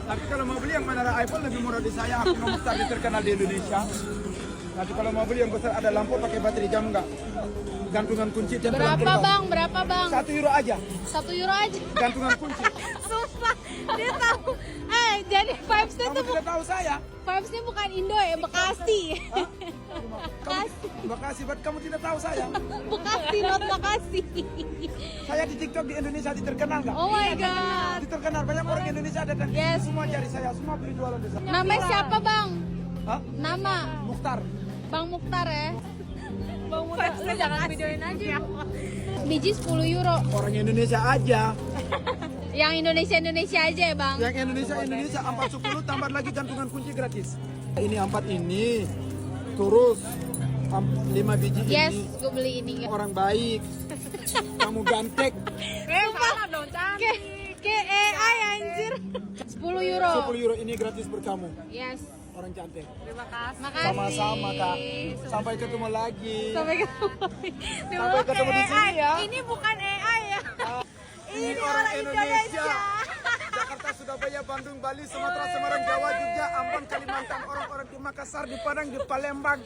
Tapi kalau mau beli yang mana ada iPhone lebih murah di saya. Aku nomor tadi terkenal di Indonesia. Tapi kalau mau beli yang besar ada lampu pakai baterai jam enggak? Gantungan kunci tempelan Berapa bang? Berapa bang? €1 aja. €1 aja. Gantungan kunci. Sumpah, dia tahu. Jadi vibes-nya Kamu tuh tidak tahu saya. vibes-nya bukan Indo ya, Bekasi. Makasih buat kamu tidak tahu saya. Bekasi, not Bekasi. Saya di TikTok di Indonesia terkenal nggak? Oh my god. Terkenal banyak orang Indonesia datang. Yes. Semua cari saya, semua beli jualan di sana. Namanya siapa bang? Hah? Nama Mukhtar. Bang Mukhtar ya. Bang Mukhtar, lu jangan videoin aja. Biji €10. Orang Indonesia aja. Yang Indonesia aja ya bang. Yang Indonesia 410 tambah lagi gantungan kunci gratis. Ini 4 ini. Terus 5 biji Yes, ini. gue beli ini. Orang baik. Kamu gantek. Salah dong, cantik. Ke AI anjir. €10. €10 ini gratis buat kamu. Yes. Orang cantik. Terima kasih. Makasih. Sama-sama kak. Sampai ketemu lagi. Sampai ketemu. Sampai ketemu di sini ya. Ini bukan AI ya. Ini orang Indonesia. Jakarta, Surabaya, Bandung, Bali, Sumatera, Semarang, Jawa, Jogja, Ambon, Kalimantan, orang-orang di Makassar, di Padang, di Palembang.